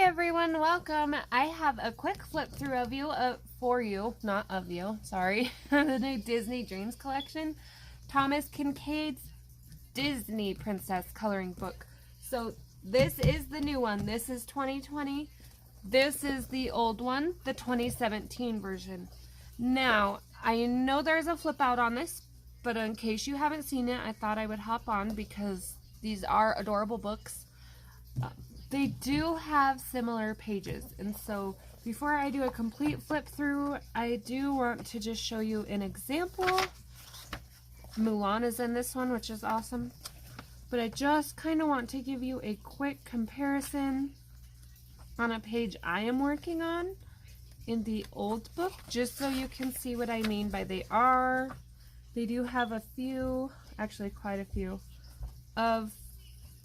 everyone, welcome. I have a quick flip through of you for you, not of you, sorry. The new Disney Dreams collection, Thomas Kincade's Disney Princess coloring book. So this is the new one. This is 2020. This is the old one, the 2017 version. Now, I know there's a flip out on this, but in case you haven't seen it, I thought I would hop on because these are adorable books. They do have similar pages, and so before I do a complete flip through, I do want to just show you an example. Mulan is in this one, which is awesome, but I just kind of want to give you a quick comparison on a page I am working on in the old book, just so you can see what I mean by they do have a few, actually quite a few, of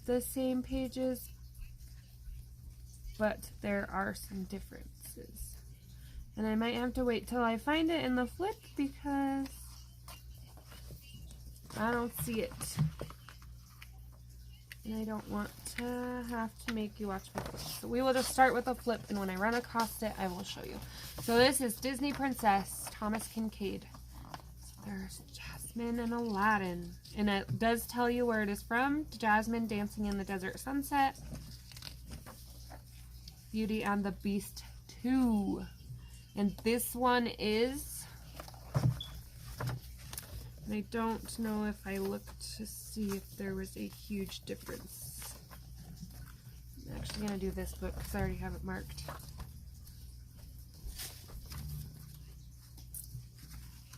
the same pages, but there are some differences. And I might have to wait till I find it in the flip because I don't see it. And I don't want to have to make you watch my flip. So we will just start with a flip, and when I run across it, I will show you. So this is Disney Princess, Thomas Kincade. So there's Jasmine and Aladdin. And it does tell you where it is from. Jasmine dancing in the desert sunset. Beauty and the Beast 2. And this one is, and I don't know if I looked to see if there was a huge difference. I'm actually going to do this book because I already have it marked.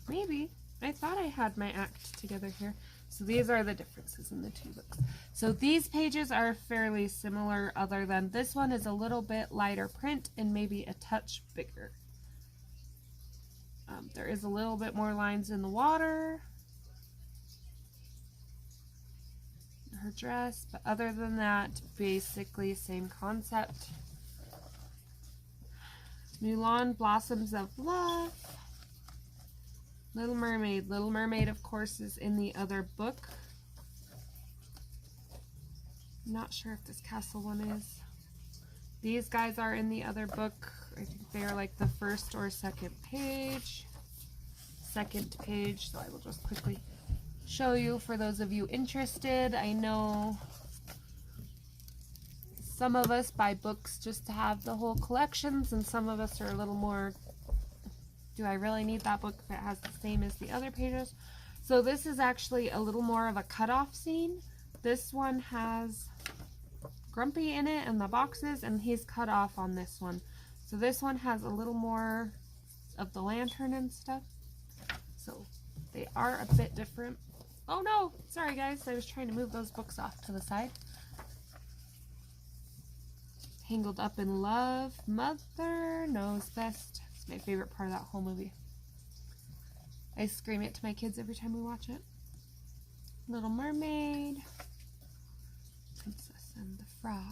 Maybe. I thought I had my act together here. So these are the differences in the two books. So these pages are fairly similar, other than this one is a little bit lighter print and maybe a touch bigger. There is a little bit more lines in the water. Her dress, but other than that, basically same concept. Mulan, Blossoms of Love. Little Mermaid. Little Mermaid, of course, is in the other book. I'm not sure if this castle one is. These guys are in the other book. I think they are like the first or second page. Second page, so I will just quickly show you for those of you interested. I know some of us buy books just to have the whole collections, and some of us are a little more, do I really need that book if it has the same as the other pages? So this is actually a little more of a cutoff scene. This one has Grumpy in it and the boxes, and he's cut off on this one. So this one has a little more of the lantern and stuff. So they are a bit different. Oh no, sorry guys, I was trying to move those books off to the side. Tangled Up in Love, Mother Knows Best. It's my favorite part of that whole movie. I scream it to my kids every time we watch it. Little Mermaid, Princess and the Frog.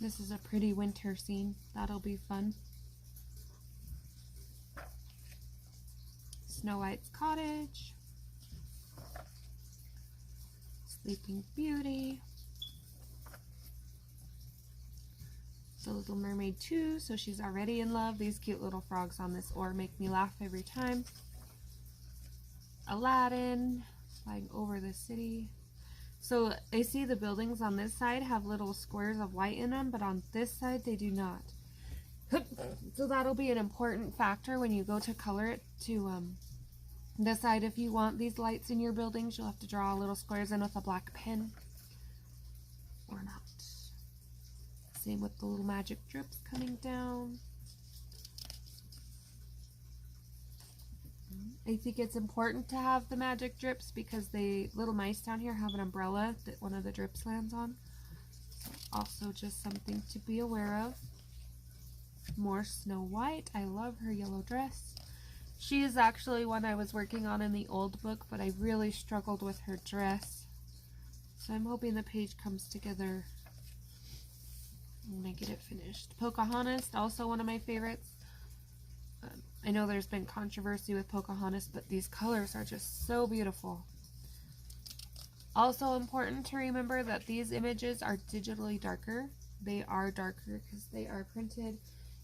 This is a pretty winter scene. That'll be fun. Snow White's Cottage. Sleeping Beauty. The Little Mermaid 2, so she's already in love. These cute little frogs on this oar make me laugh every time. Aladdin, flying over the city. So I see the buildings on this side have little squares of white in them, but on this side they do not. So that'll be an important factor when you go to color it to decide if you want these lights in your buildings. You'll have to draw little squares in with a black pen or not. Same with the little magic drips coming down. I think it's important to have the magic drips because the little mice down here have an umbrella that one of the drips lands on. So also just something to be aware of. More Snow White. I love her yellow dress. She is actually one I was working on in the old book, but I really struggled with her dress. So I'm hoping the page comes together when I get it finished. Pocahontas, also one of my favorites. I know there's been controversy with Pocahontas, but these colors are just so beautiful. Also important to remember that these images are digitally darker. They are darker because they are printed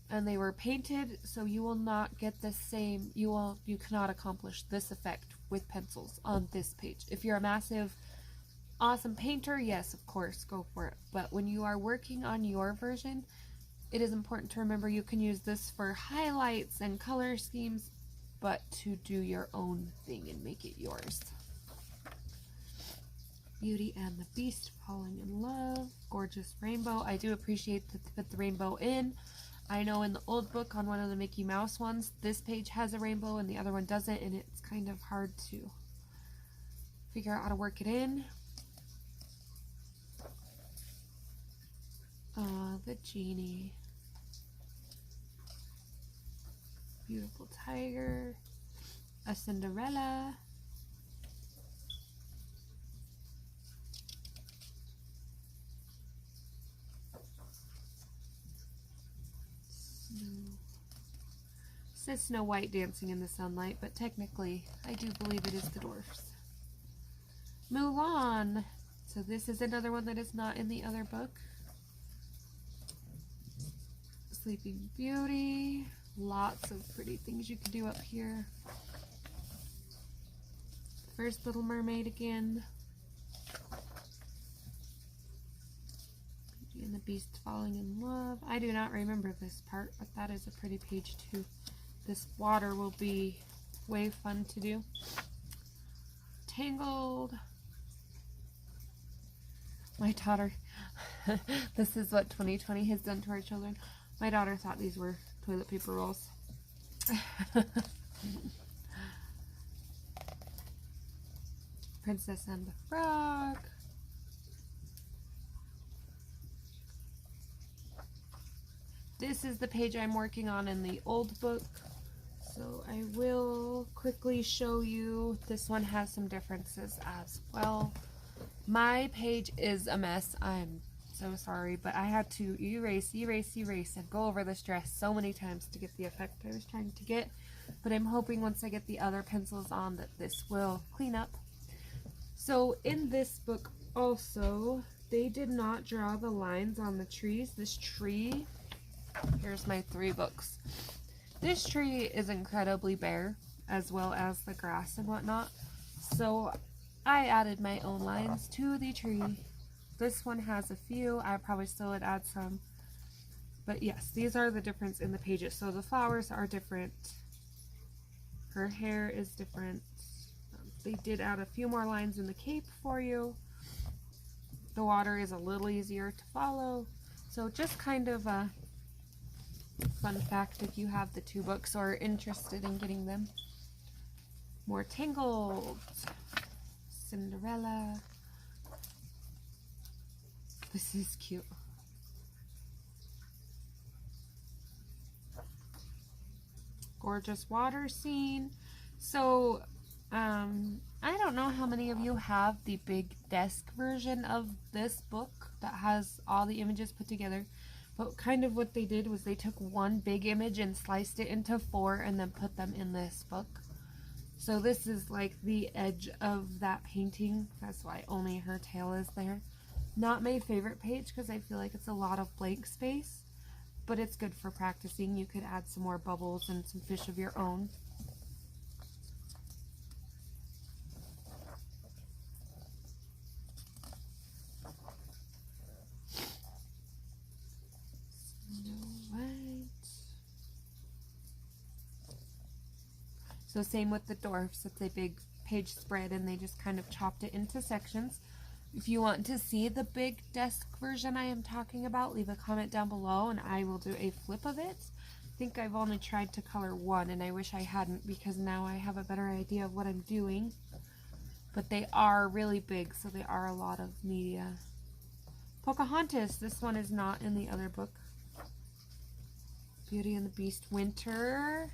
and they were painted, so you will not get the same, you cannot accomplish this effect with pencils on this page. If you're a massive, awesome painter, yes, of course, go for it. But when you are working on your version, it is important to remember you can use this for highlights and color schemes, but to do your own thing and make it yours. Beauty and the Beast, Falling in Love, gorgeous rainbow. I do appreciate that they put the rainbow in. I know in the old book on one of the Mickey Mouse ones, this page has a rainbow and the other one doesn't, and it's kind of hard to figure out how to work it in. The genie. Beautiful tiger. A Cinderella. It says Snow White dancing in the sunlight, but technically I do believe it is the dwarfs. Mulan. So this is another one that is not in the other book. Sleeping Beauty. Lots of pretty things you can do up here. First Little Mermaid again. Beauty and the Beast, Falling in Love. I do not remember this part, but that is a pretty page too. This water will be way fun to do. Tangled. My daughter, this is what 2020 has done to our children. My daughter thought these were toilet paper rolls. Princess and the Frog. This is the page I'm working on in the old book. So I will quickly show you. This one has some differences as well. My page is a mess. I'm so sorry, but I had to erase and go over this dress so many times to get the effect I was trying to get. But I'm hoping once I get the other pencils on that this will clean up. So in this book also, they did not draw the lines on the trees. This tree, here's my 3 books. This tree is incredibly bare, as well as the grass and whatnot. So I added my own lines to the tree. This one has a few. I probably still would add some. But yes, these are the difference in the pages. So the flowers are different. Her hair is different. They did add a few more lines in the cape for you. The water is a little easier to follow. So just kind of a fun fact if you have the 2 books or are interested in getting them. More Tangled. Cinderella. This is cute. Gorgeous water scene. So, I don't know how many of you have the big desk version of this book that has all the images put together. But kind of what they did was they took one big image and sliced it into 4 and then put them in this book. So this is like the edge of that painting. That's why only her tail is there. Not my favorite page because I feel like it's a lot of blank space. But it's good for practicing. You could add some more bubbles and some fish of your own. So same with the dwarfs, it's a big page spread and they just kind of chopped it into sections. If you want to see the big desk version I am talking about, leave a comment down below and I will do a flip of it. I think I've only tried to color 1 and I wish I hadn't because now I have a better idea of what I'm doing. But they are really big, so they are a lot of media. Pocahontas, this one is not in the other book. Beauty and the Beast Winter.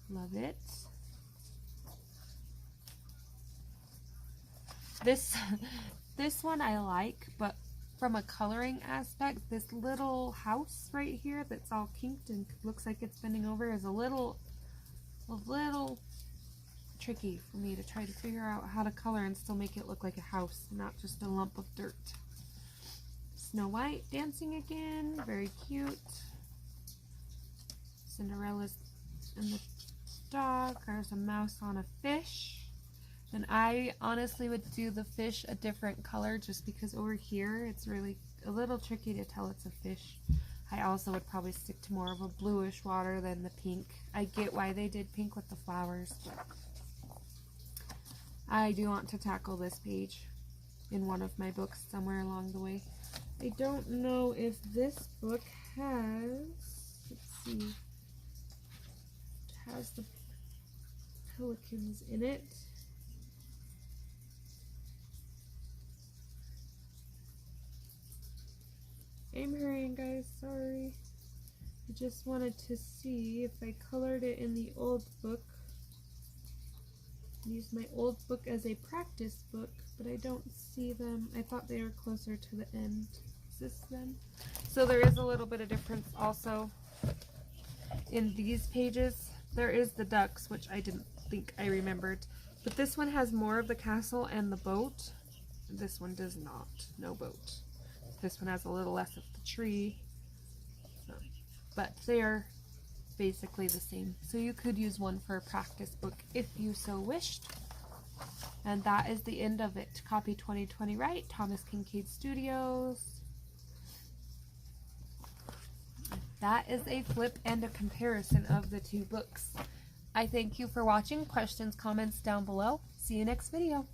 Love it. This one I like, but from a coloring aspect, this little house right here that's all kinked and looks like it's bending over is a little tricky for me to try to figure out how to color and still make it look like a house, not just a lump of dirt. Snow White dancing again, very cute. Cinderella's in the dog. There's a mouse on a fish. And I honestly would do the fish a different color just because over here it's really a little tricky to tell it's a fish. I also would probably stick to more of a bluish water than the pink. I get why they did pink with the flowers, but I do want to tackle this page in one of my books somewhere along the way. I don't know if this book has, let's see, it has the pelicans in it. I'm hurrying, guys, sorry. I just wanted to see if I colored it in the old book. Use my old book as a practice book, but I don't see them. I thought they were closer to the end. Is this them? So there is a little bit of difference also in these pages. There is the ducks, which I didn't think I remembered, but this one has more of the castle and the boat. This one does not. No boat. This one has a little less of the tree, but they're basically the same. So you could use one for a practice book if you so wished. And that is the end of it. Copy 2020 right, Thomas Kincade Studios. That is a flip and a comparison of the two books. I thank you for watching. Questions, comments down below. See you next video.